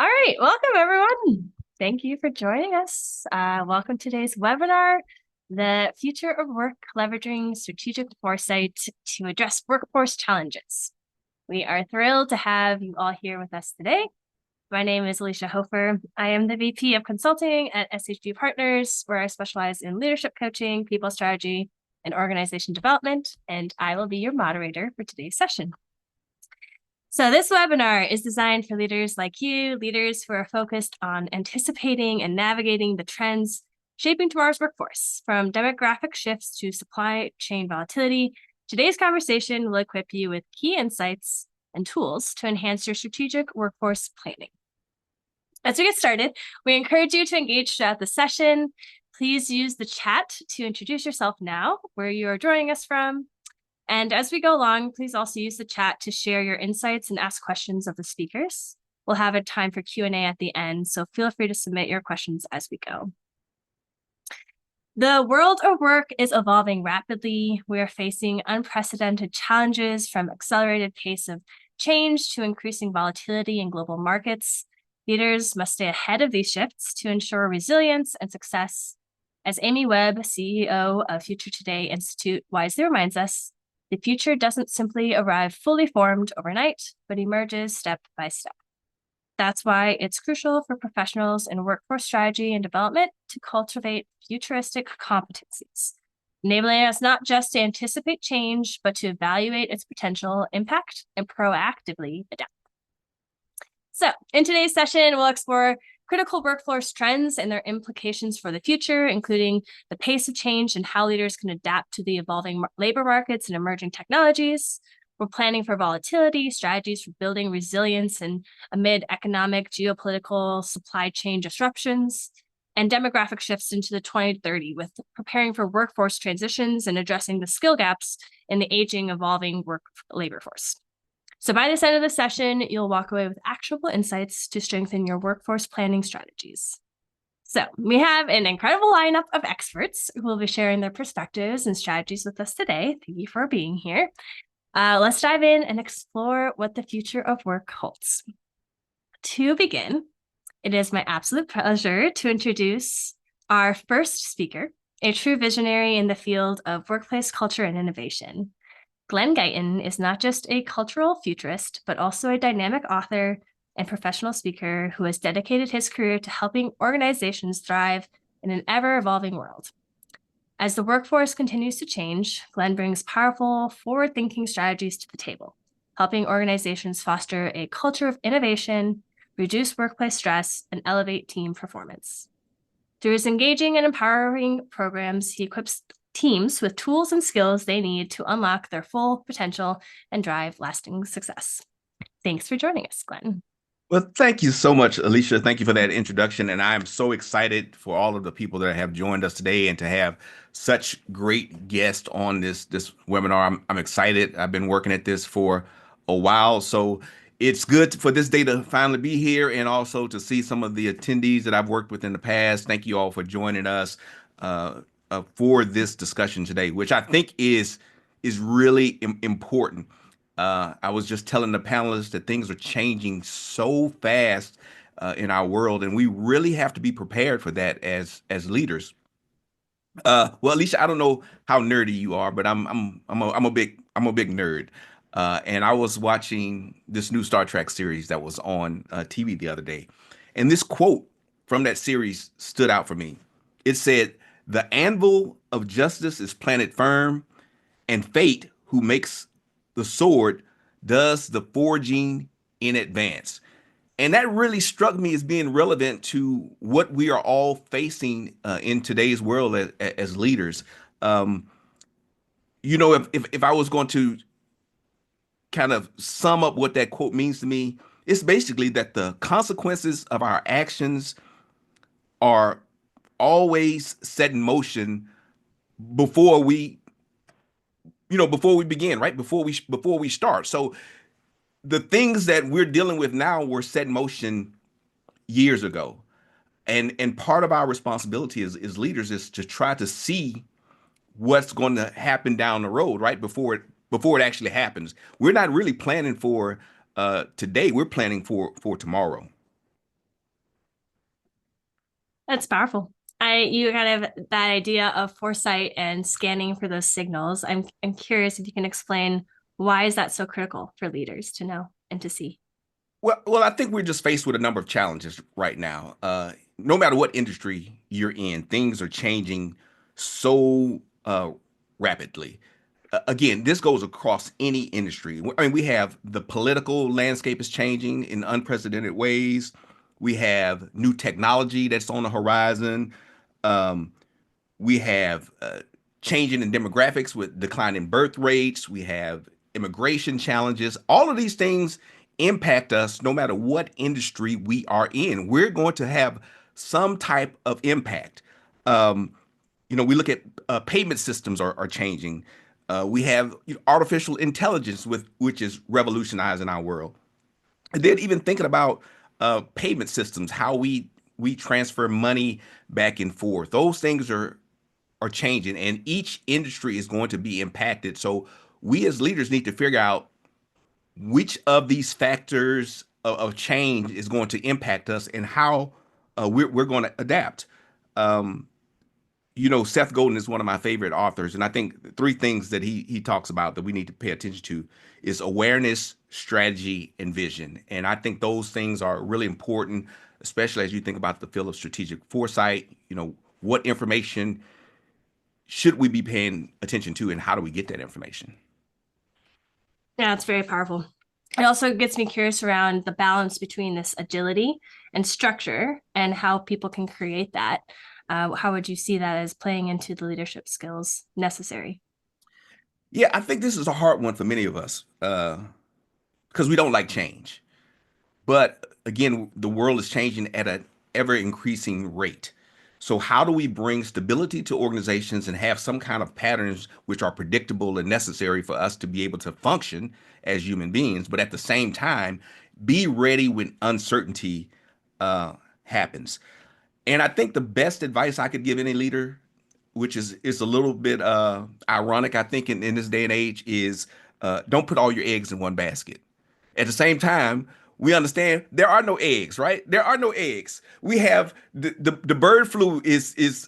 All right, welcome everyone. Thank you for joining us. Welcome to today's webinar, The Future of Work, Leveraging Strategic Foresight to Address Workforce Challenges. We are thrilled to have you all here with us today. My name is Alicia Hofer. I am the VP of Consulting at SHG Partners, where I specialize in leadership coaching, people strategy, and organization development, and I will be your moderator for today's session. So this webinar is designed for leaders like you, leaders who are focused on anticipating and navigating the trends shaping tomorrow's workforce. From demographic shifts to supply chain volatility, today's conversation will equip you with key insights and tools to enhance your strategic workforce planning. As we get started, we encourage you to engage throughout the session. Please use the chat to introduce yourself now, where you are joining us from. And as we go along, please also use the chat to share your insights and ask questions of the speakers. We'll have a time for Q&A at the end, so feel free to submit your questions as we go. The world of work is evolving rapidly. We are facing unprecedented challenges, from accelerated pace of change to increasing volatility in global markets. Leaders must stay ahead of these shifts to ensure resilience and success. As Amy Webb, CEO of Future Today Institute, wisely reminds us, the future doesn't simply arrive fully formed overnight, but emerges step by step. That's why it's crucial for professionals in workforce strategy and development to cultivate futuristic competencies, enabling us not just to anticipate change, but to evaluate its potential impact and proactively adapt. So in today's session, we'll explore critical workforce trends and their implications for the future, including the pace of change and how leaders can adapt to the evolving labor markets and emerging technologies. We're planning for volatility, strategies for building resilience and amid economic, geopolitical, supply chain disruptions, and demographic shifts into the 2030, with preparing for workforce transitions and addressing the skill gaps in the aging, evolving labor force. So by this end of the session, you'll walk away with actionable insights to strengthen your workforce planning strategies. So we have an incredible lineup of experts who will be sharing their perspectives and strategies with us today. Thank you for being here. Let's dive in and explore what the future of work holds. To begin, it is my absolute pleasure to introduce our first speaker, a true visionary in the field of workplace culture and innovation. Glen Guyton is not just a cultural futurist, but also a dynamic author and professional speaker who has dedicated his career to helping organizations thrive in an ever-evolving world. As the workforce continues to change, Glen brings powerful, forward-thinking strategies to the table, helping organizations foster a culture of innovation, reduce workplace stress, and elevate team performance. Through his engaging and empowering programs, he equips teams with tools and skills they need to unlock their full potential and drive lasting success. Thanks for joining us, Glen. Well, thank you so much, Alicia. Thank you for that introduction. And I'm so excited for all of the people that have joined us today and to have such great guests on this webinar. I'm excited. I've been working at this for a while. So it's good for this day to finally be here and also to see some of the attendees that I've worked with in the past. Thank you all for joining us for this discussion today, which I think is really important. I was just telling the panelists that things are changing so fast in our world, and we really have to be prepared for that as leaders. Well, Alicia, I don't know how nerdy you are, but I'm a big nerd. And I was watching this new Star Trek series that was on TV the other day, and this quote from that series stood out for me. It said, "The anvil of justice is planted firm, and fate, who makes the sword, does the forging in advance." And that really struck me as being relevant to what we are all facing in today's world as leaders. If I was going to kind of sum up what that quote means to me, it's basically that the consequences of our actions are always set in motion before we begin, right? Before we start. So the things that we're dealing with now were set in motion years ago. And part of our responsibility as leaders is to try to see what's going to happen down the road, right? Before it actually happens. We're not really planning for today, we're planning for tomorrow. That's powerful. You kind of that idea of foresight and scanning for those signals. I'm curious if you can explain why is that so critical for leaders to know and to see. Well, I think we're just faced with a number of challenges right now. No matter what industry you're in, things are changing so rapidly. Again, this goes across any industry. I mean, we have the political landscape is changing in unprecedented ways. We have new technology that's on the horizon. Um, we have changing in demographics with declining birth rates. We have immigration challenges. All of these things impact us no matter what industry we are in. We're going to have some type of impact. Um, we look at payment systems are changing. We have artificial intelligence which is revolutionizing our world. And then even thinking about payment systems, how we transfer money back and forth. Those things are changing, and each industry is going to be impacted. So we as leaders need to figure out which of these factors of change is going to impact us and how we're going to adapt. Um, Seth Godin is one of my favorite authors, and I think three things that he talks about that we need to pay attention to is awareness, strategy, and vision. And I think those things are really important, especially as you think about the field of strategic foresight. What information should we be paying attention to, and how do we get that information? Yeah, it's very powerful. It also gets me curious around the balance between this agility and structure and how people can create that. How would you see that as playing into the leadership skills necessary? Yeah, I think this is a hard one for many of us because we don't like change. But again, the world is changing at an ever increasing rate. So, how do we bring stability to organizations and have some kind of patterns which are predictable and necessary for us to be able to function as human beings, but at the same time, be ready when uncertainty happens? And I think the best advice I could give any leader, which is a little bit ironic, I think, in this day and age, is don't put all your eggs in one basket. At the same time, we understand there are no eggs, right? There are no eggs. We have the bird flu is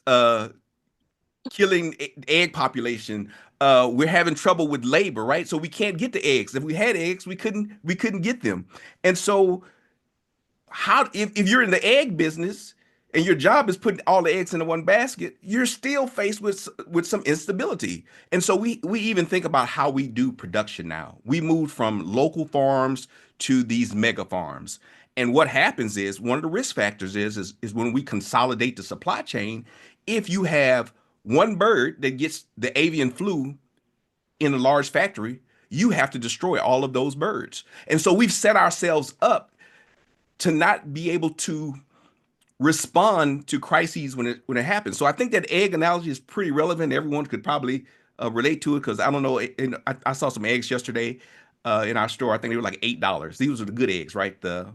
killing egg population. We're having trouble with labor, right? So we can't get the eggs. If we had eggs, we couldn't get them. And so how if you're in the egg business and your job is putting all the eggs into one basket, you're still faced with some instability. And so we even think about how we do production now. We moved from local farms to these mega farms. And what happens is one of the risk factors is when we consolidate the supply chain, if you have one bird that gets the avian flu in a large factory, you have to destroy all of those birds. And so we've set ourselves up to not be able to respond to crises when it happens. So I think that egg analogy is pretty relevant. Everyone could probably relate to it because I don't know. I saw some eggs yesterday in our store. I think they were like $8. These are the good eggs, right? The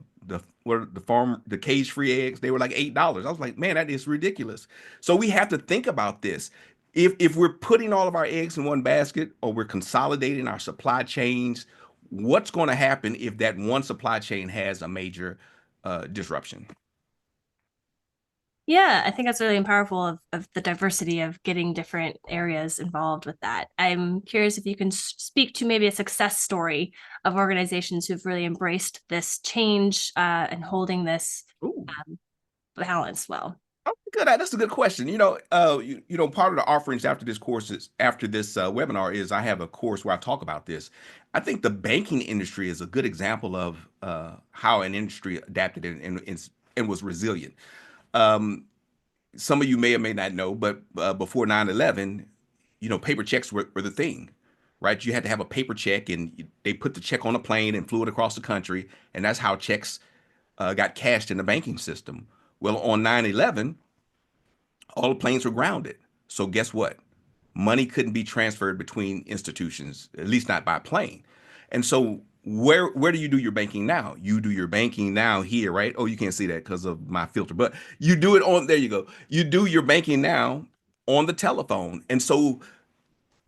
cage free eggs. They were like $8. I was like, man, that is ridiculous. So we have to think about this. If we're putting all of our eggs in one basket or we're consolidating our supply chains, what's going to happen if that one supply chain has a major disruption? Yeah, I think that's really powerful of the diversity of getting different areas involved with that. I'm curious if you can speak to maybe a success story of organizations who've really embraced this change and holding this Ooh. balance well. Oh, good. That's a good question. Part of the offerings after this webinar is I have a course where I talk about this. I think the banking industry is a good example of how an industry adapted and was resilient. Um, some of you may or may not know, but before 9/11, paper checks were the thing, right? You had to have a paper check, and they put the check on a plane and flew it across the country, and that's how checks got cashed in the banking system. Well, on 9/11, all the planes were grounded. So guess what? Money couldn't be transferred between institutions, at least not by plane. And so where do you do your banking now? You do your banking now here, right? Oh, you can't see that because of my filter, but you do it on, there you go. You do your banking now on the telephone. And so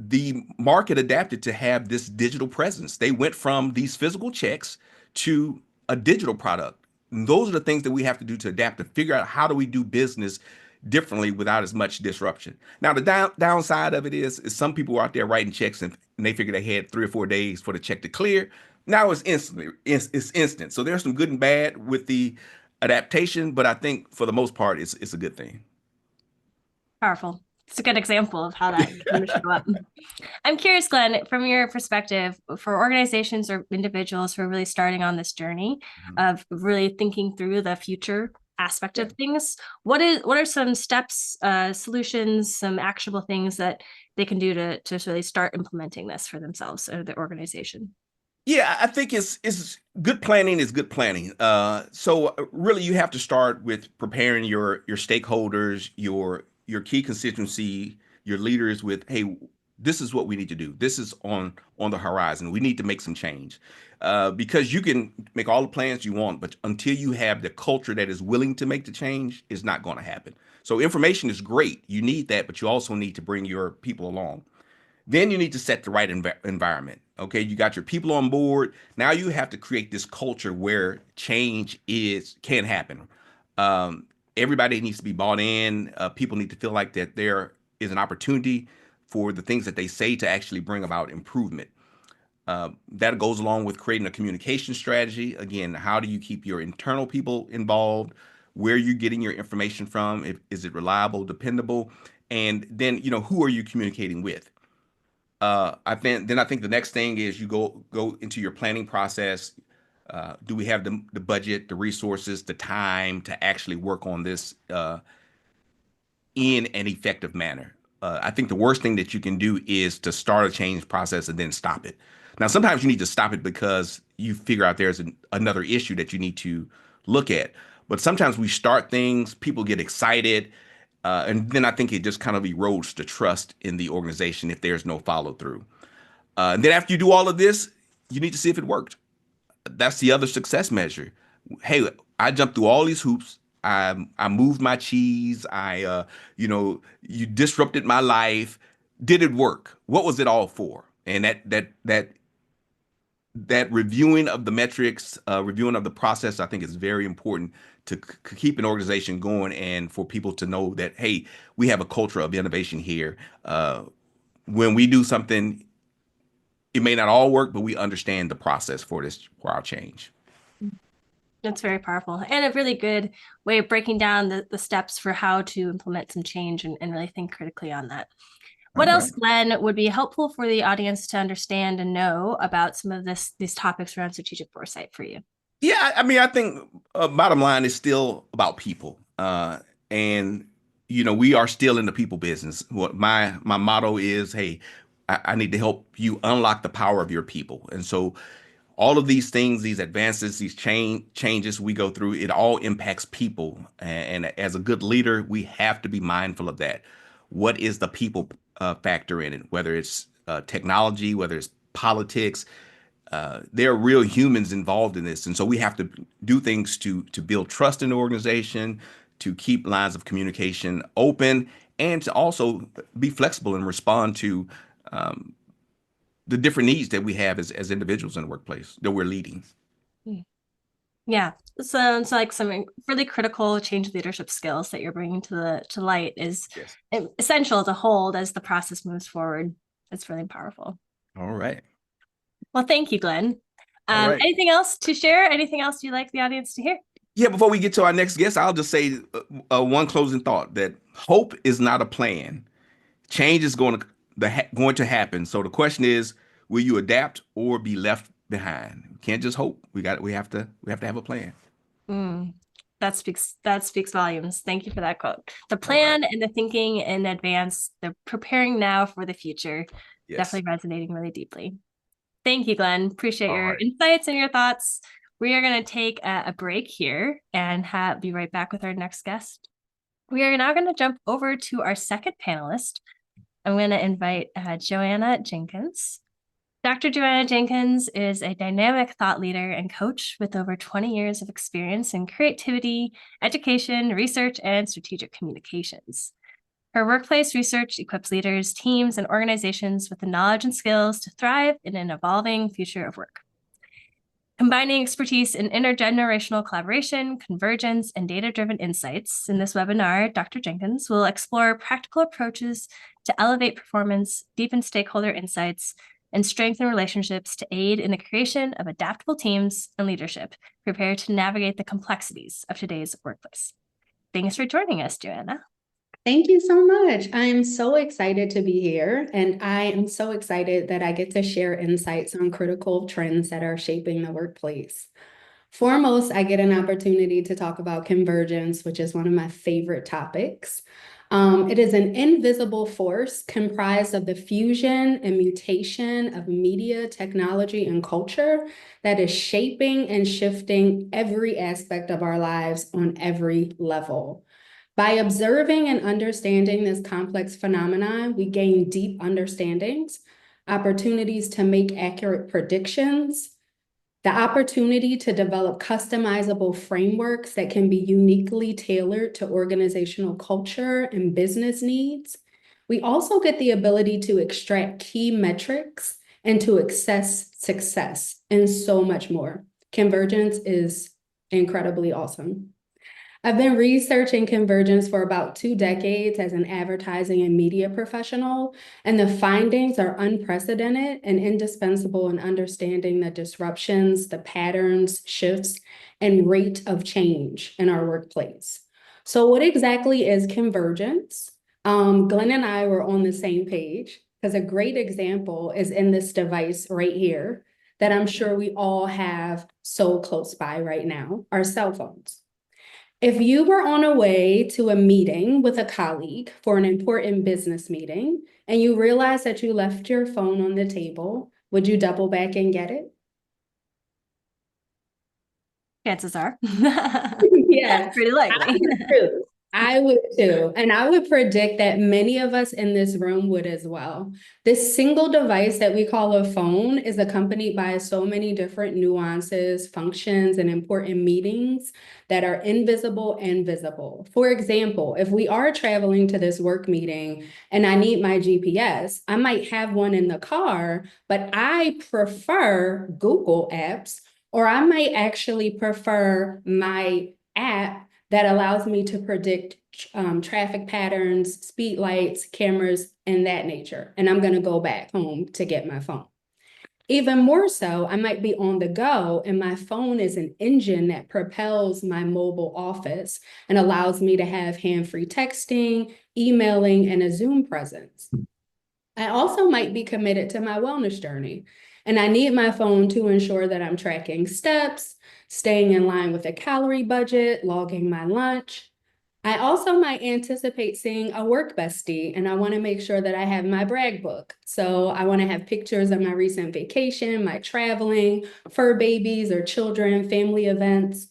the market adapted to have this digital presence. They went from these physical checks to a digital product. those are the things that we have to do to adapt, to figure out how do we do business differently without as much disruption. Now, the downside of it is some people are out there writing checks and they figure they had 3 or 4 days for the check to clear. Now it's instantly, it's instant. So there's some good and bad with the adaptation, but I think for the most part, it's a good thing. Powerful. It's a good example of how that can show up. I'm curious, Glenn, from your perspective, for organizations or individuals who are really starting on this journey Mhm. of really thinking through the future aspect Yeah. of things, what are some steps, solutions, some actionable things that they can do to really start implementing this for themselves or their organization? Yeah, I think it's good planning is good planning. So really, you have to start with preparing your stakeholders, your key constituency, your leaders with, hey, this is what we need to do. This is on the horizon. We need to make some change, because you can make all the plans you want, but until you have the culture that is willing to make the change, it's not going to happen. So information is great. You need that, but you also need to bring your people along. Then you need to set the right environment. Okay, you got your people on board. Now you have to create this culture where change is can happen. Um, Everybody needs to be bought in. People need to feel like that there is an opportunity for the things that they say to actually bring about improvement. That goes along with creating a communication strategy. Again, how do you keep your internal people involved? Where are you getting your information from? Is it reliable, dependable? And then, who are you communicating with? I think the next thing is you go into your planning process. Do we have the budget, the resources, the time to actually work on this in an effective manner? I think the worst thing that you can do is to start a change process and then stop it. Now, sometimes you need to stop it because you figure out there's another issue that you need to look at. But sometimes we start things, people get excited, and then I think it just kind of erodes the trust in the organization if there's no follow through. And then after you do all of this, you need to see if it worked. That's the other success measure. Hey, I jumped through all these hoops. I moved my cheese. You disrupted my life. Did it work? What was it all for? And that reviewing of the metrics, reviewing of the process, I think is very important to keep an organization going and for people to know that, hey, we have a culture of innovation here. When we do something, it may not all work, but we understand the process for our change. That's very powerful and a really good way of breaking down the steps for how to implement some change and really think critically on that. All What else, right. Glenn, would be helpful for the audience to understand and know about some of these topics around strategic foresight for you? Yeah, I mean, I think bottom line is still about people, and we are still in the people business. What my motto is, hey, I need to help you unlock the power of your people, and so all of these things, these advances, these changes we go through, it all impacts people. And as a good leader, we have to be mindful of that. What is the people factor in it? Whether it's technology, whether it's politics, there are real humans involved in this, and so we have to do things to build trust in the organization, to keep lines of communication open, and to also be flexible and respond to the different needs that we have as individuals in the workplace that we're leading. Yeah, sounds like some really critical change leadership skills that you're bringing to light is Yes. essential to hold as the process moves forward. It's really powerful. All right. Well, thank you, Glenn. All right. Anything else to share? Anything else you'd like the audience to hear? Yeah, before we get to our next guest, I'll just say one closing thought that hope is not a plan. Change is going to happen. So the question is, will you adapt or be left behind? We can't just hope. We have to have a plan. Mm, that speaks volumes. Thank you for that quote. The All right. plan and the thinking in advance, the preparing now for the future, Yes. definitely resonating really deeply. Thank you, Glenn. Appreciate All your right. insights and your thoughts. We are going to take a break here and be right back with our next guest. We are now going to jump over to our second panelist. I'm going to invite Joanna Jenkins. Dr. Joanna Jenkins is a dynamic thought leader and coach with over 20 years of experience in creativity, education, research, and strategic communications. Her workplace research equips leaders, teams, and organizations with the knowledge and skills to thrive in an evolving future of work. Combining expertise in intergenerational collaboration, convergence, and data-driven insights, in this webinar, Dr. Jenkins will explore practical approaches to elevate performance, deepen stakeholder insights, and strengthen relationships to aid in the creation of adaptable teams and leadership prepared to navigate the complexities of today's workplace. Thanks for joining us, Joanna. Thank you so much. I'm so excited to be here, and I am so excited that I get to share insights on critical trends that are shaping the workplace. Foremost, I get an opportunity to talk about convergence, which is one of my favorite topics. It is an invisible force comprised of the fusion and mutation of media, technology, and culture that is shaping and shifting every aspect of our lives on every level. By observing and understanding this complex phenomenon, we gain deep understandings, opportunities to make accurate predictions, the opportunity to develop customizable frameworks that can be uniquely tailored to organizational culture and business needs. We also get the ability to extract key metrics and to assess success and so much more. Convergence is incredibly awesome. I've been researching convergence for about 2 decades as an advertising and media professional, and the findings are unprecedented and indispensable in understanding the disruptions, the patterns, shifts, and rate of change in our workplace. So what exactly is convergence? Glenn and I were on the same page because a great example is in this device right here that I'm sure we all have so close by right now, our cell phones. If you were on a way to a meeting with a colleague for an important business meeting and you realized that you left your phone on the table, would you double back and get it? Chances are. Yeah, pretty likely. I would too. And I would predict that many of us in this room would as well. This single device that we call a phone is accompanied by so many different nuances, functions, and important meetings that are invisible and visible. For example, if we are traveling to this work meeting and I need my GPS, I might have one in the car, but I prefer Google apps, or I might actually prefer my app that allows me to predict traffic patterns, speed lights, cameras, and that nature. And I'm gonna go back home to get my phone. Even more so, I might be on the go and my phone is an engine that propels my mobile office and allows me to have hand-free texting, emailing, and a Zoom presence. I also might be committed to my wellness journey, and I need my phone to ensure that I'm tracking steps, staying in line with a calorie budget, logging my lunch. I also might anticipate seeing a work bestie, and I want to make sure that I have my brag book. So I want to have pictures of my recent vacation, my traveling, fur babies or children, family events.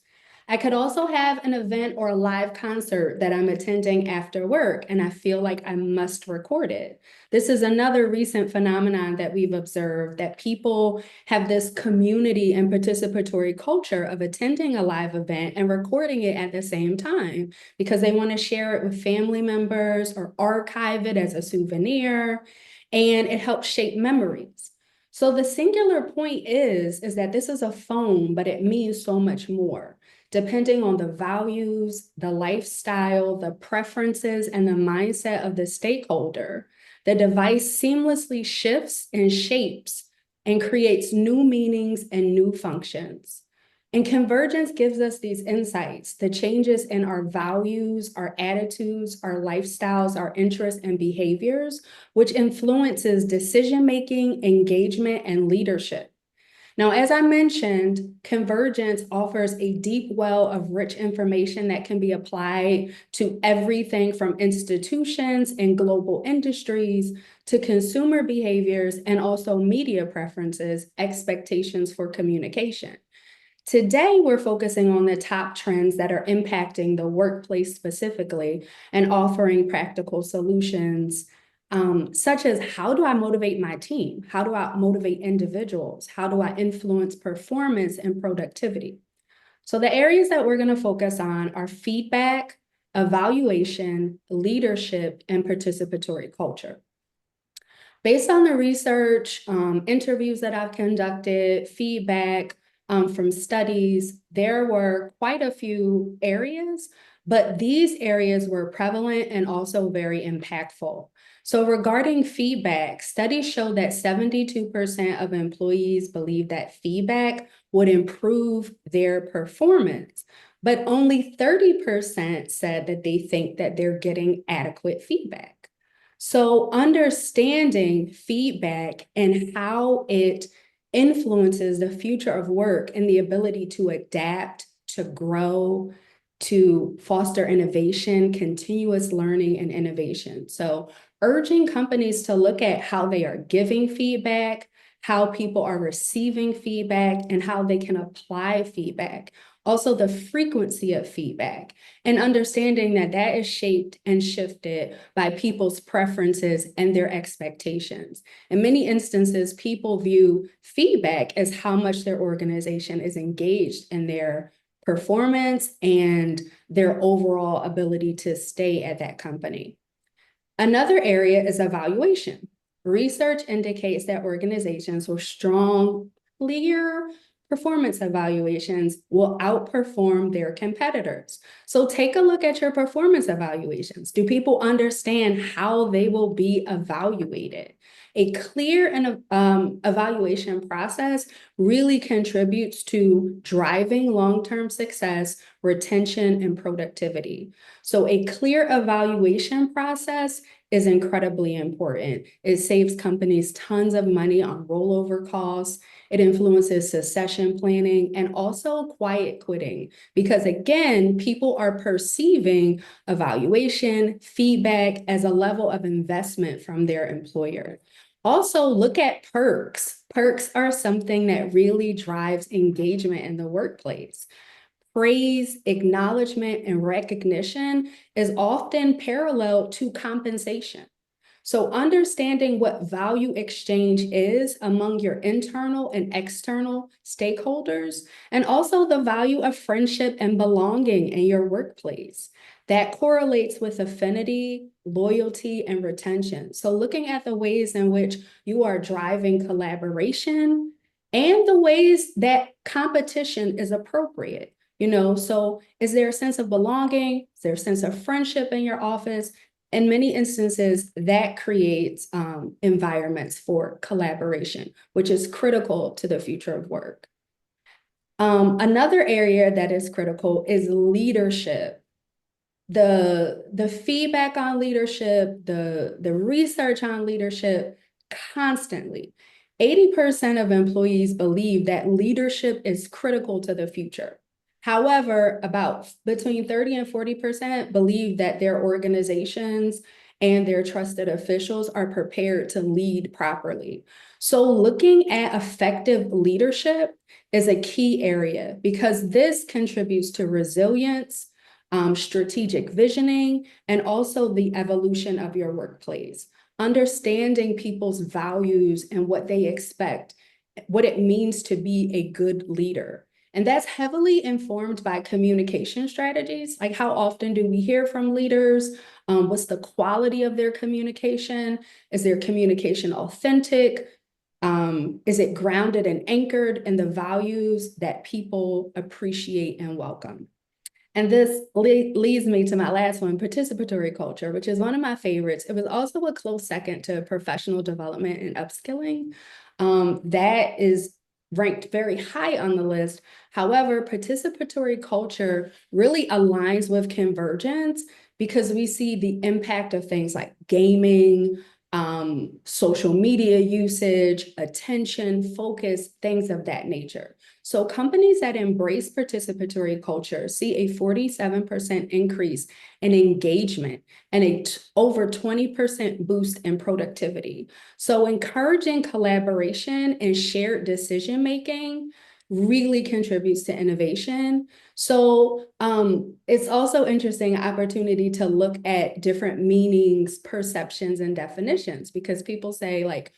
I could also have an event or a live concert that I'm attending after work, and I feel like I must record it. This is another recent phenomenon that we've observed, that people have this community and participatory culture of attending a live event and recording it at the same time because they want to share it with family members or archive it as a souvenir, and it helps shape memories. So the singular point is that this is a phone, but it means so much more. Depending on the values, the lifestyle, the preferences, and the mindset of the stakeholder, the device seamlessly shifts and shapes and creates new meanings and new functions. And convergence gives us these insights, the changes in our values, our attitudes, our lifestyles, our interests and behaviors, which influences decision-making, engagement, and leadership. Now, as I mentioned, convergence offers a deep well of rich information that can be applied to everything from institutions and global industries to consumer behaviors and also media preferences, expectations for communication. Today, we're focusing on the top trends that are impacting the workplace specifically and offering practical solutions such as, how do I motivate my team? How do I motivate individuals? How do I influence performance and productivity? So the areas that we're going to focus on are feedback, evaluation, leadership, and participatory culture. Based on the research, interviews that I've conducted, feedback, from studies, there were quite a few areas, but these areas were prevalent and also very impactful. So regarding feedback, studies show that 72% of employees believe that feedback would improve their performance, but only 30% said that they think that they're getting adequate feedback. So understanding feedback and how it influences the future of work and the ability to adapt, to grow, to foster innovation, continuous learning, and innovation. So urging companies to look at how they are giving feedback, how people are receiving feedback, and how they can apply feedback. Also, the frequency of feedback, and understanding that that is shaped and shifted by people's preferences and their expectations. In many instances, people view feedback as how much their organization is engaged in their performance and their overall ability to stay at that company. Another area is evaluation. Research indicates that organizations with strong, clear performance evaluations will outperform their competitors. So take a look at your performance evaluations. Do people understand how they will be evaluated? A clear and evaluation process really contributes to driving long-term success, retention, and productivity. So a clear evaluation process is incredibly important. It saves companies tons of money on rollover costs. It influences succession planning and also quiet quitting, because again, people are perceiving evaluation, feedback as a level of investment from their employer. Also, look at perks. Perks are something that really drives engagement in the workplace. Praise, acknowledgement, and recognition is often parallel to compensation. So understanding what value exchange is among your internal and external stakeholders, and also the value of friendship and belonging in your workplace. That correlates with affinity, loyalty, and retention. So looking at the ways in which you are driving collaboration and the ways that competition is appropriate. So is there a sense of belonging? Is there a sense of friendship in your office? In many instances, that creates environments for collaboration, which is critical to the future of work. Another area that is critical is leadership. The feedback on leadership, the research on leadership, constantly. 80% of employees believe that leadership is critical to the future. However, about between 30 and 40% believe that their organizations and their trusted officials are prepared to lead properly. So looking at effective leadership is a key area, because this contributes to resilience, strategic visioning, and also the evolution of your workplace. Understanding people's values and what they expect, what it means to be a good leader. And that's heavily informed by communication strategies. Like, how often do we hear from leaders? What's the quality of their communication? Is their communication authentic? Is it grounded and anchored in the values that people appreciate and welcome? And this leads me to my last one, participatory culture, which is one of my favorites. It was also a close second to professional development and upskilling. That is ranked very high on the list. However, participatory culture really aligns with Convergence, because we see the impact of things like gaming, social media usage, attention, focus, things of that nature. So companies that embrace participatory culture see a 47% increase in engagement and a over 20% boost in productivity. So encouraging collaboration and shared decision-making really contributes to innovation. So it's also interesting opportunity to look at different meanings, perceptions, and definitions, because people say, like,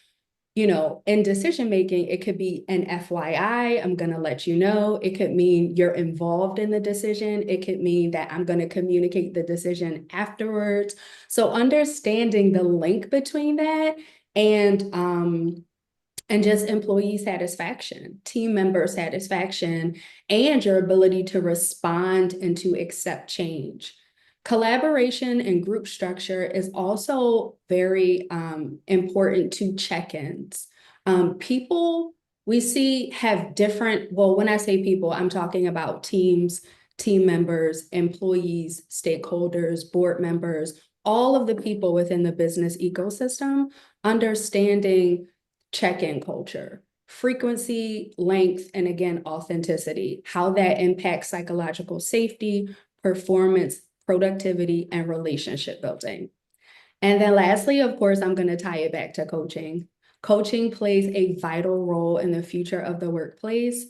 in decision making, it could be an FYI, I'm going to let you know. It could mean you're involved in the decision. It could mean that I'm going to communicate the decision afterwards. So understanding the link between that and and just employee satisfaction, team member satisfaction, and your ability to respond and to accept change. Collaboration and group structure is also very important to check-ins. People we see have different, well, when I say people, I'm talking about teams, team members, employees, stakeholders, board members, all of the people within the business ecosystem, understanding check-in culture, frequency, length, and again, authenticity, how that impacts psychological safety, performance, productivity, and relationship building. And then lastly, of course, I'm going to tie it back to coaching. Coaching plays a vital role in the future of the workplace.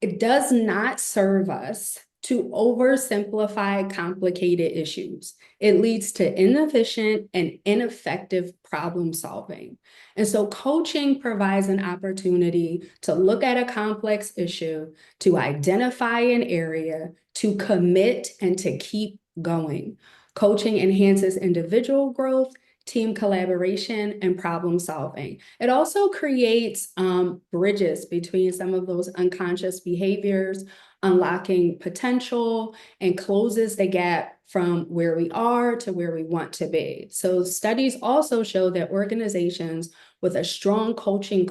It does not serve us to oversimplify complicated issues. It leads to inefficient and ineffective problem solving. And so coaching provides an opportunity to look at a complex issue, to identify an area, to commit, and to keep going. Coaching enhances individual growth, team collaboration, and problem solving. It also creates bridges between some of those unconscious behaviors, unlocking potential, and closes the gap from where we are to where we want to be. So studies also show that organizations with a strong coaching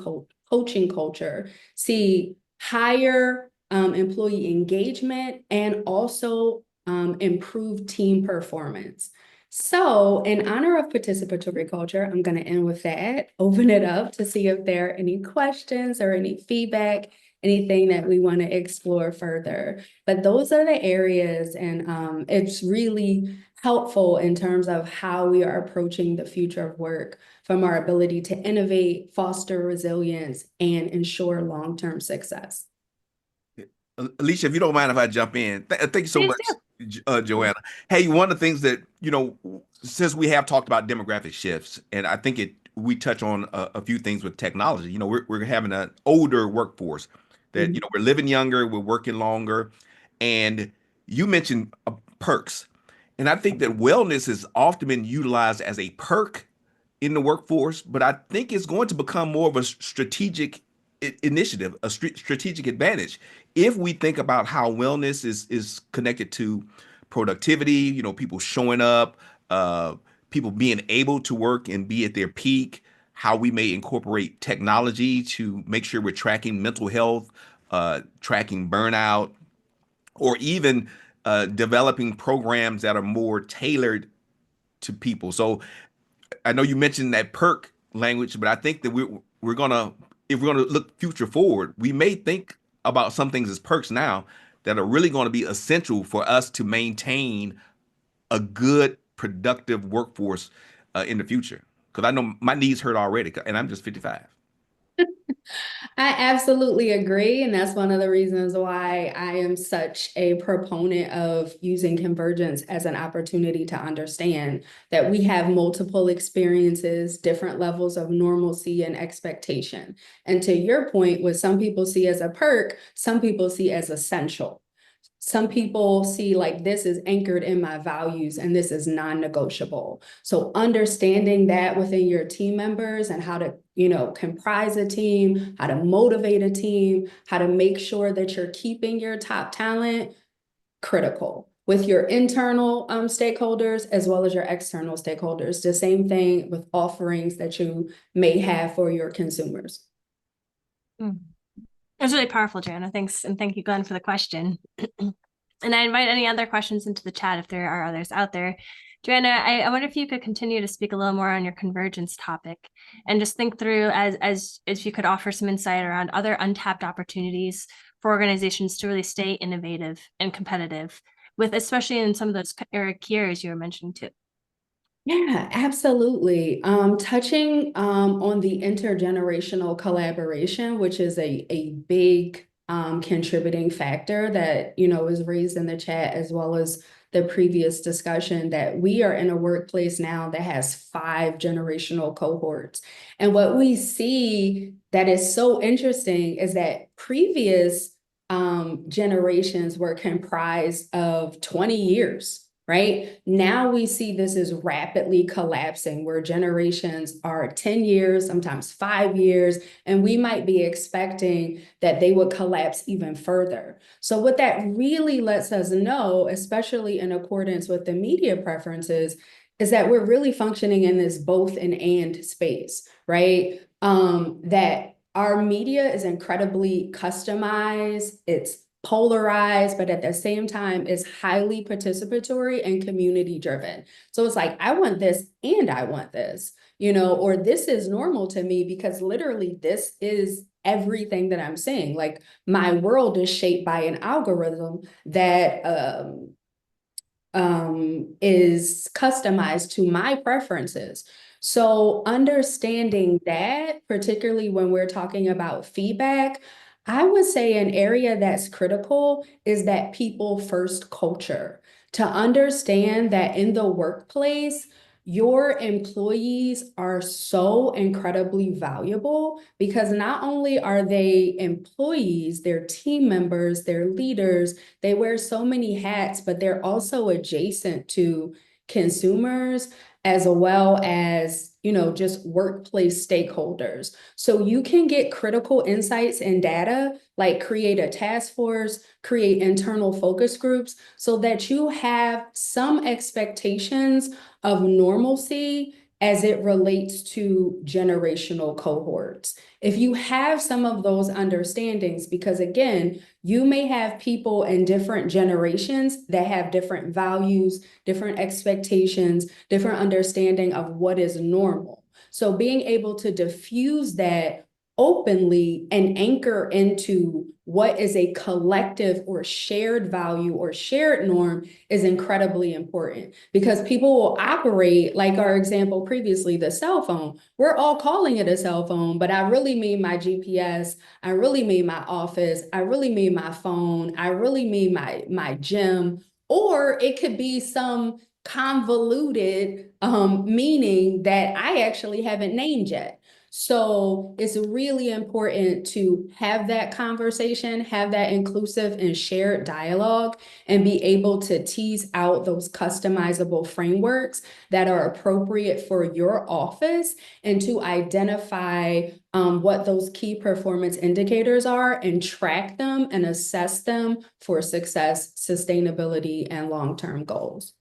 culture see higher employee engagement and also improved team performance. So in honor of participatory culture, I'm going to end with that, open it up to see if there are any questions or any feedback, anything that we want to explore further. But those are the areas, and it's really helpful in terms of how we are approaching the future of work, from our ability to innovate, foster resilience, and ensure long-term success. Alicia, if you don't mind if I jump in, thank you so Please much, Joanna. Hey, one of the things that, since we have talked about demographic shifts, and I think we touch on a few things with technology. We're having an older workforce that, we're living younger, we're working longer, and you mentioned perks. And I think that wellness has often been utilized as a perk in the workforce, but I think it's going to become more of a strategic initiative, a strategic advantage. If we think about how wellness is connected to productivity, people showing up, people being able to work and be at their peak, how we may incorporate technology to make sure we're tracking mental health, tracking burnout, or even developing programs that are more tailored to people. So I know you mentioned that perk language, but I think that we're gonna if we're gonna look future forward, we may think about some things as perks now that are really going to be essential for us to maintain a good, productive workforce in the future. Because I know my knees hurt already, and I'm just 55. I absolutely agree. And that's one of the reasons why I am such a proponent of using Convergence as an opportunity to understand that we have multiple experiences, different levels of normalcy and expectation. And to your point, what some people see as a perk, some people see as essential. Some people see like this is anchored in my values and this is non-negotiable. So understanding that within your team members and how to, comprise a team, how to motivate a team, how to make sure that you're keeping your top talent, critical. With your internal stakeholders as well as your external stakeholders. The same thing with offerings that you may have for your consumers. That's really powerful, Joanna. Thanks. And thank you, Glenn, for the question. And I invite any other questions into the chat if there are others out there. Joanna, I wonder if you could continue to speak a little more on your convergence topic and just think through as you could offer some insight around other untapped opportunities for organizations to really stay innovative and competitive, with especially in some of those key areas you were mentioning too. Yeah, absolutely. Touching on the intergenerational collaboration, which is a big contributing factor that, was raised in the chat, as well as the previous discussion, that we are in a workplace now that has 5 generational cohorts. And what we see that is so interesting is that previous generations were comprised of 20 years. right? Now we see this is rapidly collapsing where generations are 10 years, sometimes 5 years, and we might be expecting that they would collapse even further. So what that really lets us know, especially in accordance with the media preferences, is that we're really functioning in this both and space, right? That our media is incredibly customized, it's polarized, but at the same time is highly participatory and community driven. So it's like, I want this and I want this, or this is normal to me because literally this is everything that I'm seeing. Like my world is shaped by an algorithm that is customized to my preferences. So understanding that, particularly when we're talking about feedback, I would say an area that's critical is that people first culture. To understand that in the workplace, your employees are so incredibly valuable because not only are they employees, they're team members, they're leaders, they wear so many hats, but they're also adjacent to consumers as well as, just workplace stakeholders. So you can get critical insights and data, like create a task force, create internal focus groups so that you have some expectations of normalcy as it relates to generational cohorts. If you have some of those understandings, because again, you may have people in different generations that have different values, different expectations, different understanding of what is normal. So being able to diffuse that openly and anchor into what is a collective or shared value or shared norm is incredibly important because people will operate like our example previously, the cell phone. We're all calling it a cell phone, but I really mean my GPS. I really mean my office. I really mean my phone. I really mean my gym. Or it could be some convoluted meaning that I actually haven't named yet. So it's really important to have that conversation, have that inclusive and shared dialogue, and be able to tease out those customizable frameworks that are appropriate for your office and to identify what those key performance indicators are and track them and assess them for success, sustainability, and long-term goals.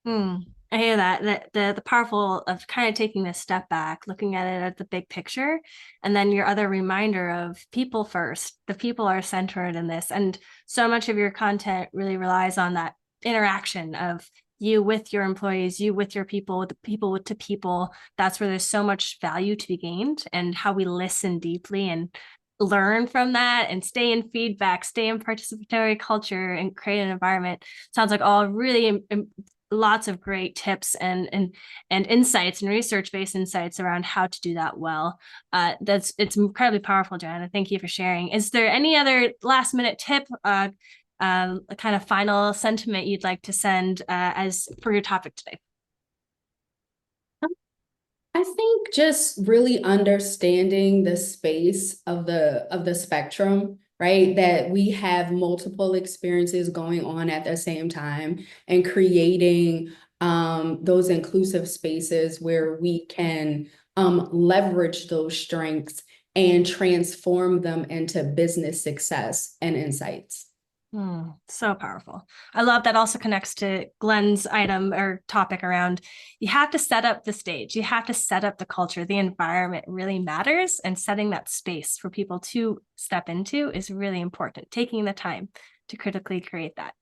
I hear that the powerful of kind of taking this step back, looking at it at the big picture, and then your other reminder of people first. The people are centered in this, and so much of your content really relies on that interaction of you with your employees, you with your people, the people to people. That's where there's so much value to be gained, and how we listen deeply and learn from that and stay in feedback, stay in participatory culture, and create an environment. Sounds like all really lots of great tips and insights and research-based insights around how to do that well. It's incredibly powerful, Joanna. Thank you for sharing. Is there any other last-minute tip, a kind of final sentiment you'd like to send as for your topic today? I think just really understanding the space of the spectrum, right? That we have multiple experiences going on at the same time and creating those inclusive spaces where we can leverage those strengths and transform them into business success and insights. So powerful. I love that also connects to Glen's item or topic around you have to set up the stage. You have to set up the culture. The environment really matters, and setting that space for people to step into is really important. Taking the time to critically create that,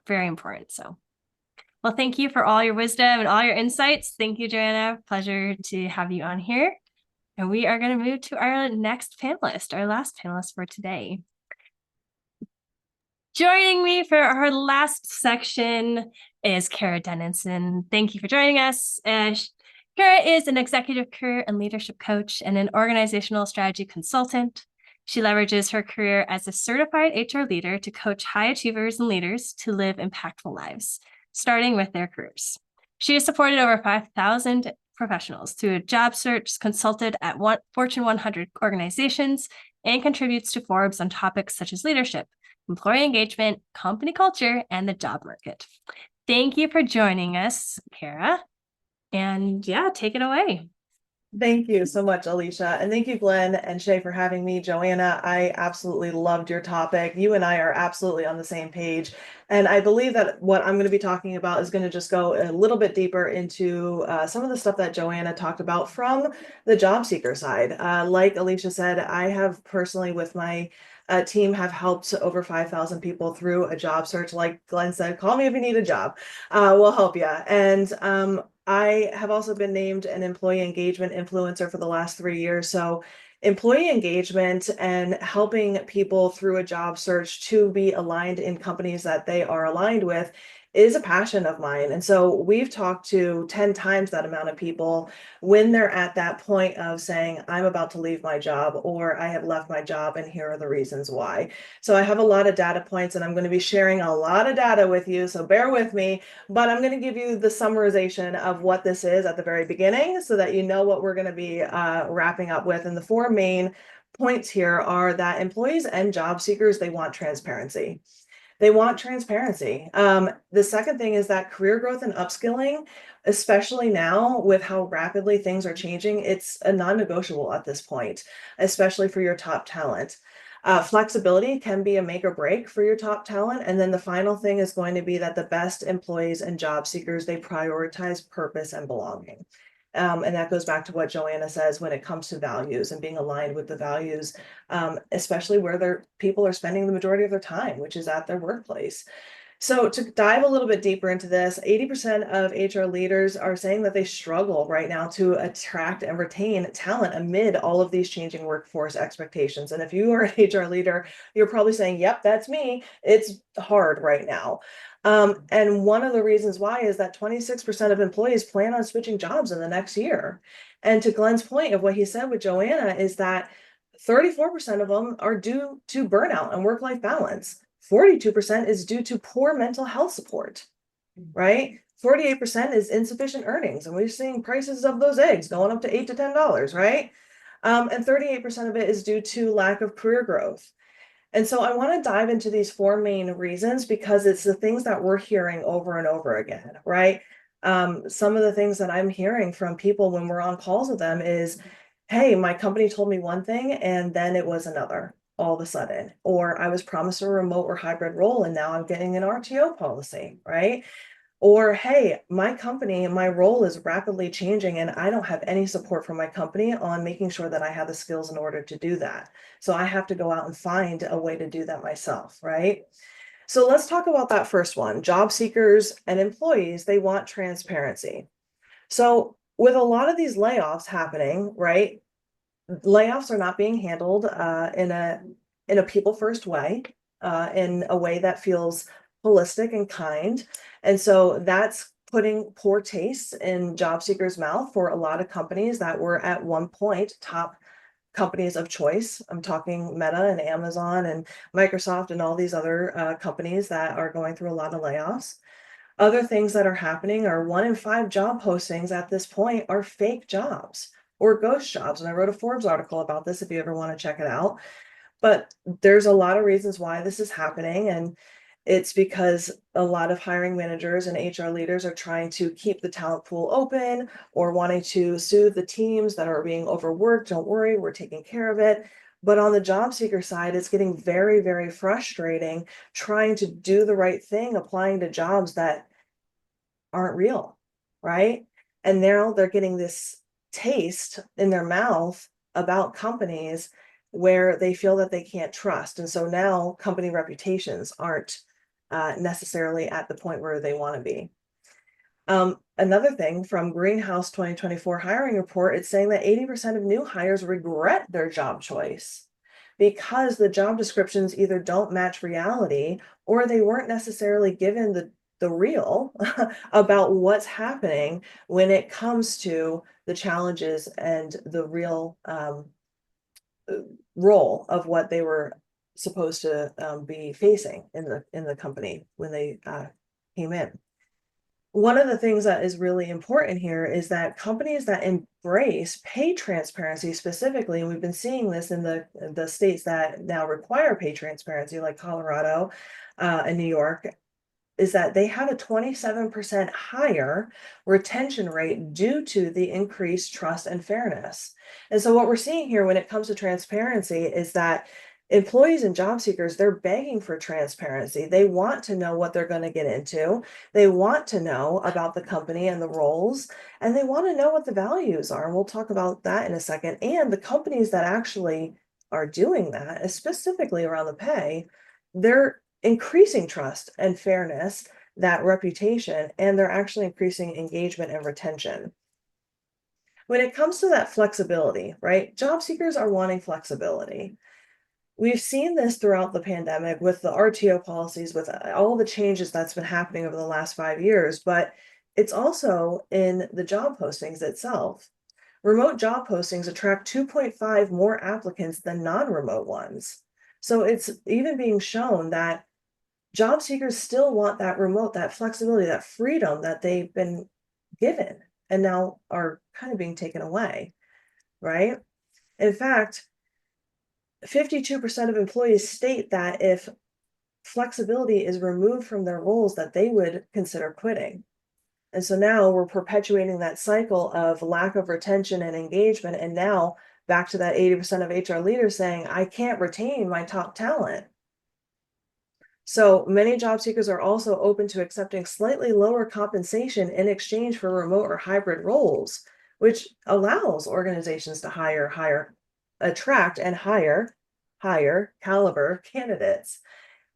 very important. So, well, thank you for all your wisdom and all your insights. Thank you, Joanna. Pleasure to have you on here. And we are going to move to our next panelist, our last panelist for today. Joining me for our last section is Kara Dennison. Thank you for joining us. Kara is an executive career and leadership coach and an organizational strategy consultant. She leverages her career as a certified HR leader to coach high achievers and leaders to live impactful lives, starting with their careers. She has supported over 5,000 professionals through a job search, consulted at Fortune 100 organizations, and contributes to Forbes on topics such as leadership, employee engagement, company culture, and the job market. Thank you for joining us, Kara. And yeah, take it away. Thank you so much, Alicia. And thank you, Glenn and Shay, for having me. Joanna, I absolutely loved your topic. You and I are absolutely on the same page. And I believe that what I'm going to be talking about is going to just go a little bit deeper into some of the stuff that Joanna talked about from the job seeker side. Like Alicia said, I have personally with my team have helped over 5,000 people through a job search. Like Glenn said, call me if you need a job. We'll help you. And I have also been named an employee engagement influencer for the last 3 years. So employee engagement and helping people through a job search to be aligned in companies that they are aligned with is a passion of mine. And so we've talked to 10 times that amount of people when they're at that point of saying, I'm about to leave my job, or I have left my job and here are the reasons why. So I have a lot of data points and I'm going to be sharing a lot of data with you. So bear with me, but I'm going to give you the summarization of what this is at the very beginning so that you know what we're going to be wrapping up with. And the four main points here are that employees and job seekers, they want transparency. They want transparency. The second thing is that career growth and upskilling, especially now with how rapidly things are changing, it's a non-negotiable at this point, especially for your top talent. Flexibility can be a make or break for your top talent. And then the final thing is going to be that the best employees and job seekers, they prioritize purpose and belonging. And that goes back to what Joanna says when it comes to values and being aligned with the values, especially where their people are spending the majority of their time, which is at their workplace. So to dive a little bit deeper into this, 80% of HR leaders are saying that they struggle right now to attract and retain talent amid all of these changing workforce expectations. And if you are an HR leader, you're probably saying, yep, that's me. It's hard right now. And one of the reasons why is that 26% of employees plan on switching jobs in the next year. And to Glenn's point of what he said with Joanna is that 34% of them are due to burnout and work-life balance. 42% is due to poor mental health support, right? 48% is insufficient earnings. And we're seeing prices of those eggs going up to $8 to $10, right? And 38% of it is due to lack of career growth. And so I want to dive into these four main reasons because it's the things that we're hearing over and over again, right? Some of the things that I'm hearing from people when we're on calls with them is, hey, my company told me one thing and then it was another all of a sudden, or I was promised a remote or hybrid role and now I'm getting an RTO policy, right? Or, hey, my company and my role is rapidly changing and I don't have any support from my company on making sure that I have the skills in order to do that. So I have to go out and find a way to do that myself, right? So let's talk about that first one. Job seekers and employees, they want transparency. So with a lot of these layoffs happening, right? Layoffs are not being handled in a people first way, in a way that feels holistic and kind. And so that's putting poor taste in job seekers' mouth for a lot of companies that were at one point top companies of choice. I'm talking Meta and Amazon and Microsoft and all these other companies that are going through a lot of layoffs. Other things that are happening are 1 in 5 job postings at this point are fake jobs or ghost jobs. And I wrote a Forbes article about this if you ever want to check it out. But there's a lot of reasons why this is happening. And it's because a lot of hiring managers and HR leaders are trying to keep the talent pool open or wanting to soothe the teams that are being overworked. Don't worry, we're taking care of it. But on the job seeker side, it's getting very, very frustrating trying to do the right thing, applying to jobs that aren't real, right? And now they're getting this taste in their mouth about companies where they feel that they can't trust. And so now company reputations aren't necessarily at the point where they want to be. Another thing from Greenhouse 2024 hiring report, it's saying that 80% of new hires regret their job choice because the job descriptions either don't match reality or they weren't necessarily given the real about what's happening when it comes to the challenges and the real role of what they were supposed to be facing in the company when they came in. One of the things that is really important here is that companies that embrace pay transparency specifically, and we've been seeing this in the states that now require pay transparency, like Colorado and New York, is that they have a 27% higher retention rate due to the increased trust and fairness. And so what we're seeing here when it comes to transparency is that employees and job seekers, they're begging for transparency. They want to know what they're going to get into. They want to know about the company and the roles, and they want to know what the values are. And we'll talk about that in a second. And the companies that actually are doing that, specifically around the pay, they're increasing trust and fairness, that reputation, and they're actually increasing engagement and retention. When it comes to that flexibility, right? Job seekers are wanting flexibility. We've seen this throughout the pandemic with the RTO policies, with all the changes that's been happening over the last 5 years, but it's also in the job postings itself. Remote job postings attract 2.5 more applicants than non-remote ones. So it's even being shown that job seekers still want that remote, that flexibility, that freedom that they've been given and now are kind of being taken away, right? In fact, 52% of employees state that if flexibility is removed from their roles, that they would consider quitting. And so now we're perpetuating that cycle of lack of retention and engagement. And now back to that 80% of HR leaders saying, I can't retain my top talent. So many job seekers are also open to accepting slightly lower compensation in exchange for remote or hybrid roles, which allows organizations to attract and hire higher caliber candidates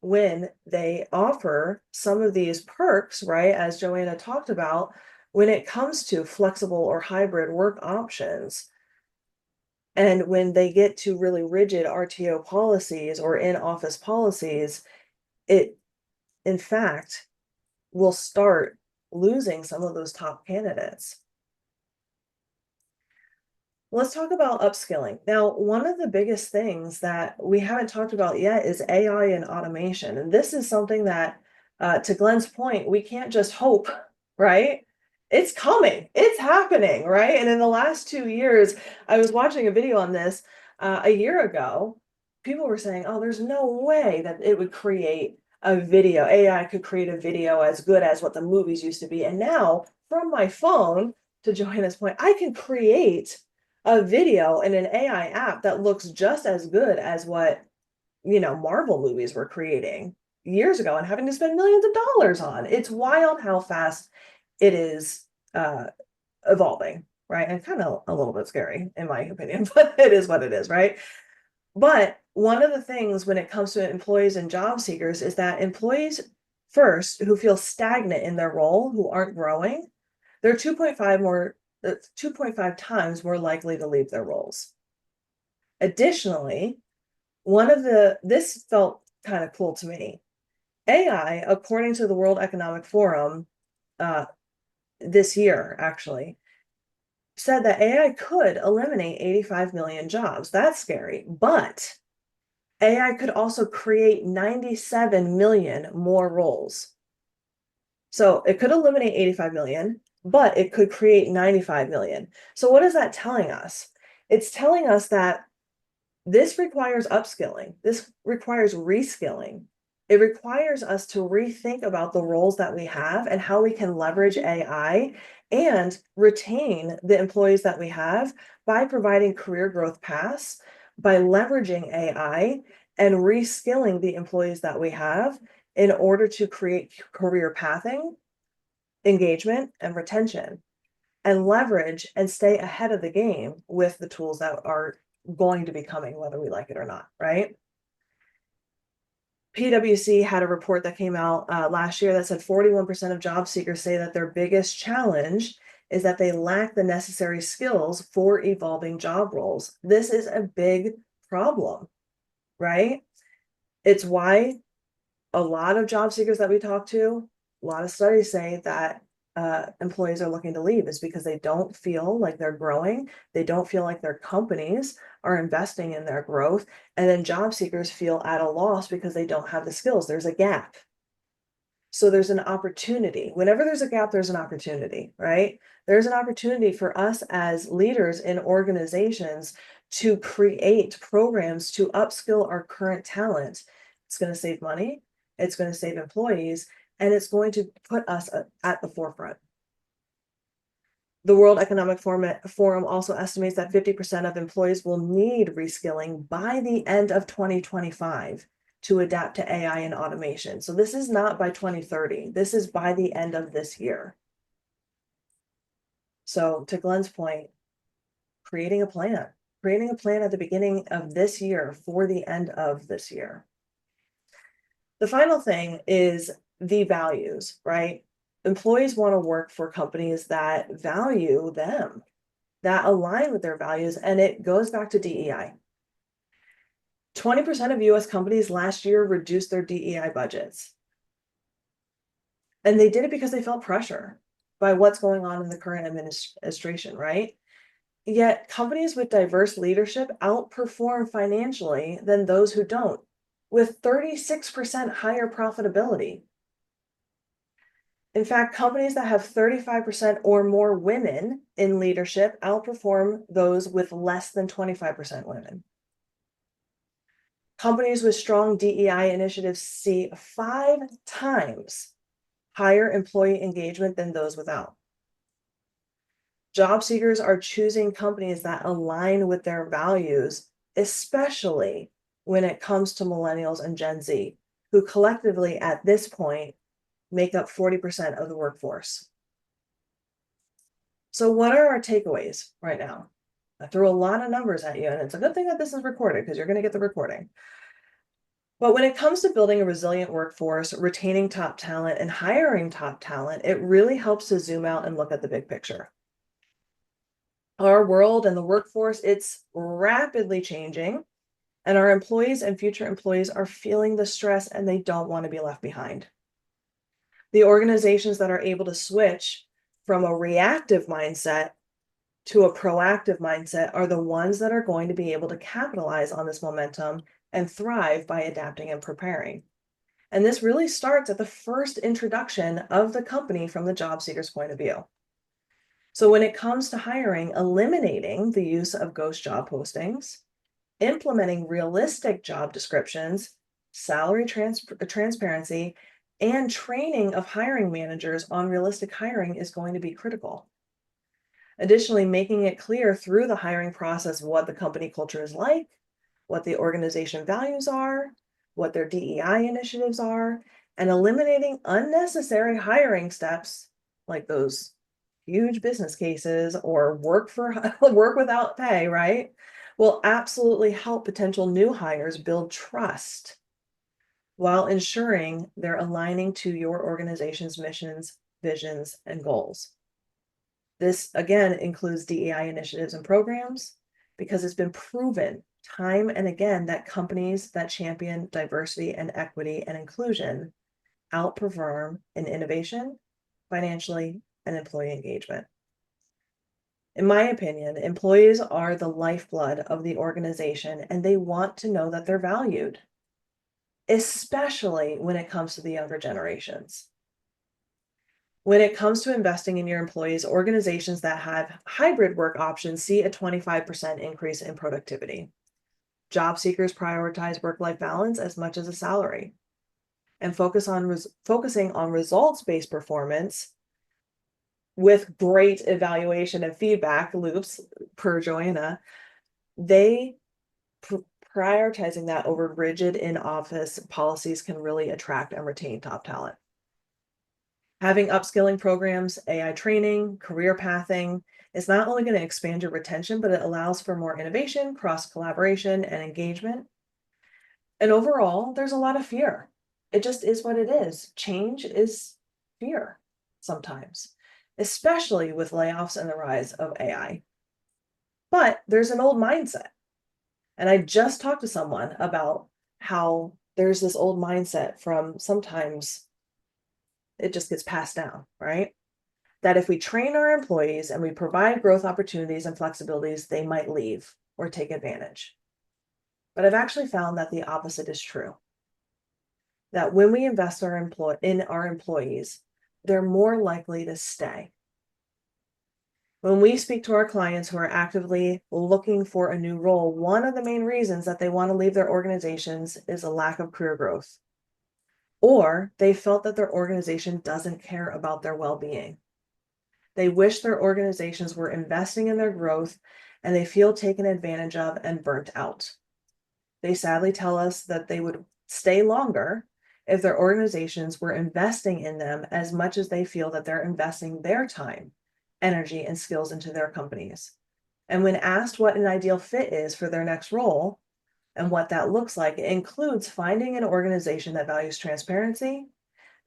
when they offer some of these perks, right? As Joanna talked about, when it comes to flexible or hybrid work options. And when they get to really rigid RTO policies or in-office policies, it, in fact, will start losing some of those top candidates. Let's talk about upskilling. Now, one of the biggest things that we haven't talked about yet is AI and automation. And this is something that, to Glen's point, we can't just hope, right? It's coming, it's happening, right? And in the last 2 years, I was watching a video on this a year ago. People were saying, oh, there's no way that it would create a video. AI could create a video as good as what the movies used to be. And now, from my phone, to Joanna's point, I can create a video in an AI app that looks just as good as what, Marvel movies were creating years ago and having to spend millions of dollars on. It's wild how fast it is evolving, right? And kind of a little bit scary, in my opinion, but it is what it is, right? But one of the things when it comes to employees and job seekers is that employees first who feel stagnant in their role, who aren't growing, they're 2.5 times more likely to leave their roles. Additionally, this felt kind of cool to me. AI, according to the World Economic Forum, this year actually, said that AI could eliminate 85 million jobs. That's scary, but AI could also create 97 million more roles. So it could eliminate 85 million, but it could create 95 million. So what is that telling us? It's telling us that this requires upskilling. This requires reskilling. It requires us to rethink about the roles that we have and how we can leverage AI and retain the employees that we have by providing career growth paths, by leveraging AI and reskilling the employees that we have in order to create career pathing, engagement, and retention, and leverage and stay ahead of the game with the tools that are going to be coming, whether we like it or not, right? PwC had a report that came out last year that said 41% of job seekers say that their biggest challenge is that they lack the necessary skills for evolving job roles. This is a big problem, right? It's why a lot of job seekers that we talk to, a lot of studies say that employees are looking to leave is because they don't feel like they're growing. They don't feel like their companies are investing in their growth. And then job seekers feel at a loss because they don't have the skills. There's a gap. So there's an opportunity. Whenever there's a gap, there's an opportunity, right? There's an opportunity for us as leaders in organizations to create programs to upskill our current talent. It's going to save money. It's going to save employees, and it's going to put us at the forefront. The World Economic Forum also estimates that 50% of employees will need reskilling by the end of 2025 to adapt to AI and automation. So this is not by 2030. This is by the end of this year. So to Glen's point, creating a plan at the beginning of this year for the end of this year. The final thing is the values, right? Employees want to work for companies that value them, that align with their values, and it goes back to DEI. 20% of US companies last year reduced their DEI budgets. And they did it because they felt pressure by what's going on in the current administration, right? Yet companies with diverse leadership outperform financially than those who don't, with 36% higher profitability. In fact, companies that have 35% or more women in leadership outperform those with less than 25% women. Companies with strong DEI initiatives see 5 times higher employee engagement than those without. Job seekers are choosing companies that align with their values, especially when it comes to millennials and Gen Z, who collectively at this point make up 40% of the workforce. So what are our takeaways right now? I threw a lot of numbers at you, and it's a good thing that this is recorded because you're going to get the recording. But when it comes to building a resilient workforce, retaining top talent, and hiring top talent, it really helps to zoom out and look at the big picture. Our world and the workforce, it's rapidly changing, and our employees and future employees are feeling the stress and they don't want to be left behind. The organizations that are able to switch from a reactive mindset to a proactive mindset are the ones that are going to be able to capitalize on this momentum and thrive by adapting and preparing. And this really starts at the first introduction of the company from the job seeker's point of view. So when it comes to hiring, eliminating the use of ghost job postings, implementing realistic job descriptions, salary transparency, and training of hiring managers on realistic hiring is going to be critical. Additionally, making it clear through the hiring process what the company culture is like, what the organization values are, what their DEI initiatives are, and eliminating unnecessary hiring steps like those huge business cases or work without pay, right? Will absolutely help potential new hires build trust while ensuring they're aligning to your organization's missions, visions, and goals. This, again, includes DEI initiatives and programs because it's been proven time and again that companies that champion diversity and equity and inclusion outperform in innovation, financially, and employee engagement. In my opinion, employees are the lifeblood of the organization, and they want to know that they're valued, especially when it comes to the younger generations. When it comes to investing in your employees, organizations that have hybrid work options see a 25% increase in productivity. Job seekers prioritize work-life balance as much as a salary and focusing on results-based performance with great evaluation and feedback loops per Joanna. They prioritizing that over rigid in-office policies can really attract and retain top talent. Having upskilling programs, AI training, career pathing is not only going to expand your retention, but it allows for more innovation, cross-collaboration, and engagement. And overall, there's a lot of fear. It just is what it is. Change is fear sometimes, especially with layoffs and the rise of AI. But there's an old mindset. And I just talked to someone about how there's this old mindset from sometimes it just gets passed down, right? That if we train our employees and we provide growth opportunities and flexibilities, they might leave or take advantage. But I've actually found that the opposite is true. That when we invest in our employees, they're more likely to stay. When we speak to our clients who are actively looking for a new role, one of the main reasons that they want to leave their organizations is a lack of career growth or they felt that their organization doesn't care about their well-being. They wish their organizations were investing in their growth, and they feel taken advantage of and burnt out. They sadly tell us that they would stay longer if their organizations were investing in them as much as they feel that they're investing their time, energy, and skills into their companies. And when asked what an ideal fit is for their next role and what that looks like, it includes finding an organization that values transparency,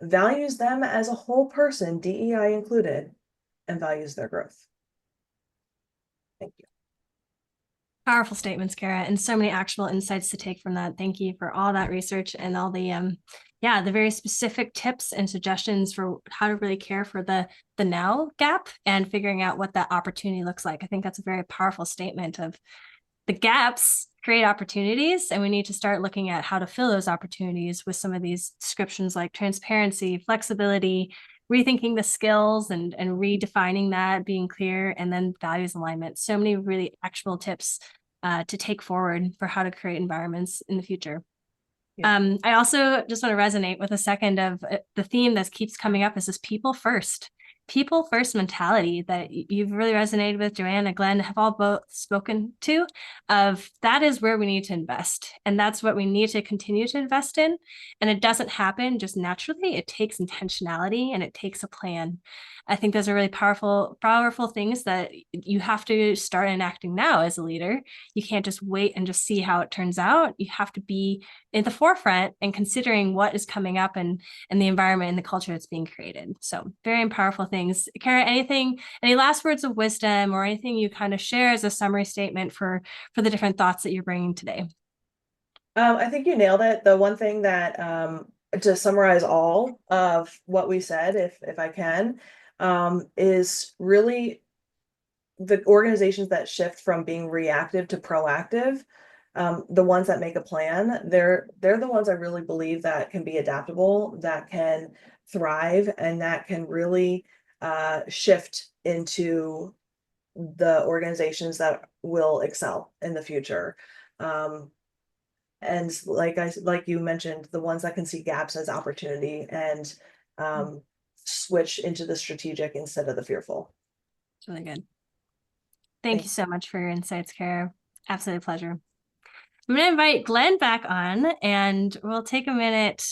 values them as a whole person, DEI included, and values their growth. Thank you. Powerful statements, Kara, and so many actionable insights to take from that. Thank you for all that research and all the the very specific tips and suggestions for how to really care for the now gap and figuring out what that opportunity looks like. I think that's a very powerful statement of the gaps create opportunities, and we need to start looking at how to fill those opportunities with some of these descriptions like transparency, flexibility, rethinking the skills and redefining that, being clear, and then values alignment. So many really actionable tips to take forward for how to create environments in the future. Yeah. I also just want to resonate with a second of the theme that keeps coming up is this people first mentality that you've really resonated with. Joanna, Glenn have all both spoken to of that is where we need to invest. And that's what we need to continue to invest in. And it doesn't happen just naturally. It takes intentionality and it takes a plan. I think those are really powerful things that you have to start enacting now as a leader. You can't just wait and just see how it turns out. You have to be in the forefront and considering what is coming up and the environment and the culture that's being created. So very powerful things. Kara, any last words of wisdom or anything you kind of share as a summary statement for the different thoughts that you're bringing today? I think you nailed it. The one thing that to summarize all of what we said, if I can, is really the organizations that shift from being reactive to proactive. The ones that make a plan, they're the ones I really believe that can be adaptable, that can thrive, and that can really shift into the organizations that will excel in the future. And like you mentioned, the ones that can see gaps as opportunity and switch into the strategic instead of the fearful. It's really good. Thank you so much for your insights, Kara. Absolutely a pleasure. I'm going to invite Glenn back on and we'll take a minute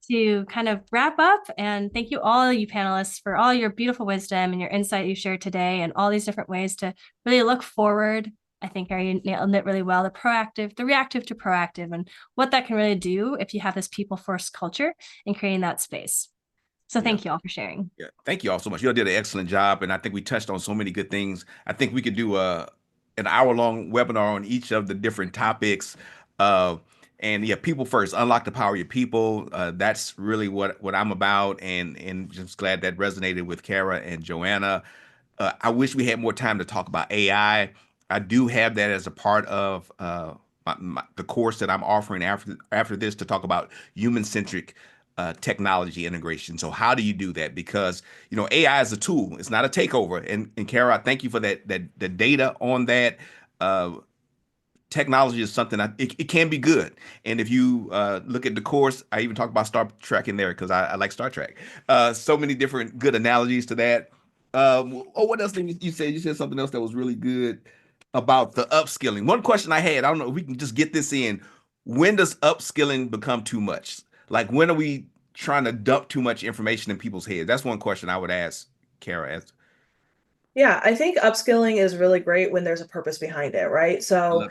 to kind of wrap up. And thank you all you panelists for all your beautiful wisdom and your insight you shared today and all these different ways to really look forward. I think you nailed it really well, the reactive to proactive and what that can really do if you have this people first culture and creating that space. So thank you all for sharing. Yeah, thank you all so much. You all did an excellent job. And I think we touched on so many good things. I think we could do an hour-long webinar on each of the different topics. And yeah, people first, unlock the power of your people. That's really what I'm about. And just glad that resonated with Kara and Joanna. I wish we had more time to talk about AI. I do have that as a part of the course that I'm offering after this to talk about human-centric technology integration. So how do you do that? Because, AI is a tool. It's not a takeover. And Kara, thank you for the data on that. Technology is something it can be good. And if you look at the course, I even talk about Star Trek in there because I like Star Trek. So many different good analogies to that. What else did you say? You said something else that was really good about the upskilling. One question I had, I don't know if we can just get this in. When does upskilling become too much? Like, when are we trying to dump too much information in people's heads? That's one question I would ask Kara. Yeah, I think upskilling is really great when there's a purpose behind it, right? So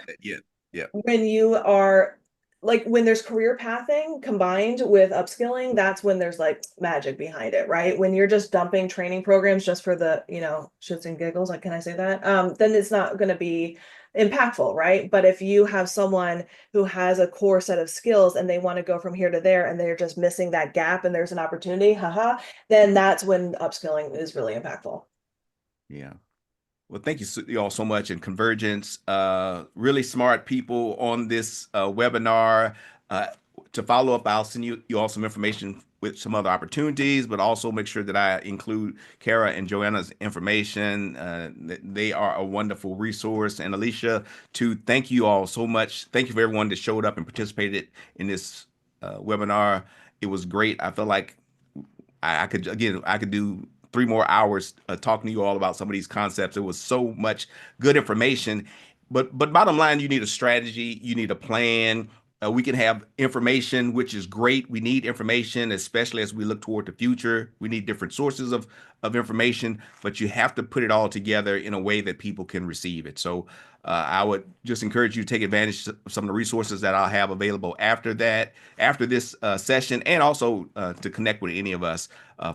yeah. When you are when there's career pathing combined with upskilling, that's when there's like magic behind it, right? When you're just dumping training programs just for the, shits and giggles, like, can I say that? Then it's not going to be impactful, right? But if you have someone who has a core set of skills and they want to go from here to there and they're just missing that gap and there's an opportunity, then that's when upskilling is really impactful. Yeah. Well, thank you all so much. And Convergence, really smart people on this webinar. To follow up, I'll send you all some information with some other opportunities, but also make sure that I include Kara and Joanna's information. They are a wonderful resource. And Alicia, thank you all so much. Thank you for everyone that showed up and participated in this webinar. It was great. I feel like I could do 3 more hours talking to you all about some of these concepts. It was so much good information. But bottom line, you need a strategy, you need a plan. We can have information, which is great. We need information, especially as we look toward the future. We need different sources of information, but you have to put it all together in a way that people can receive it. So I would just encourage you to take advantage of some of the resources that I'll have available after this session, and also to connect with any of us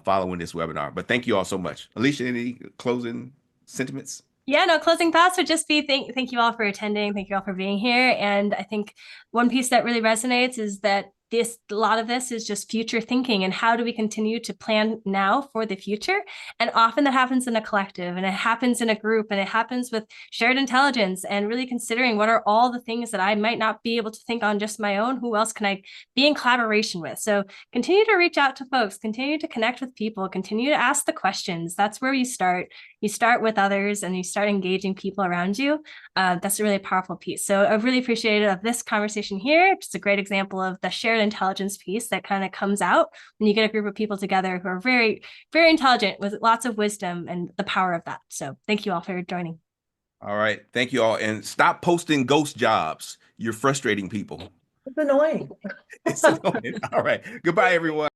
following this webinar. But thank you all so much. Alicia, any closing sentiments? Yeah, no, closing thoughts would just be thank you all for attending. Thank you all for being here. And I think one piece that really resonates is that a lot of this is just future thinking, and how do we continue to plan now for the future? And often that happens in a collective, and it happens in a group, and it happens with shared intelligence, and really considering what are all the things that I might not be able to think on just my own. Who else can I be in collaboration with? So continue to reach out to folks, continue to connect with people, continue to ask the questions. That's where you start. You start with others and you start engaging people around you. That's a really powerful piece. So I've really appreciated of this conversation here. Just a great example of the shared intelligence piece that kind of comes out when you get a group of people together who are very, very intelligent with lots of wisdom, and the power of that. So thank you all for joining. All right. Thank you all. And stop posting ghost jobs. You're frustrating people. It's annoying. It's annoying. All right. Goodbye, everyone.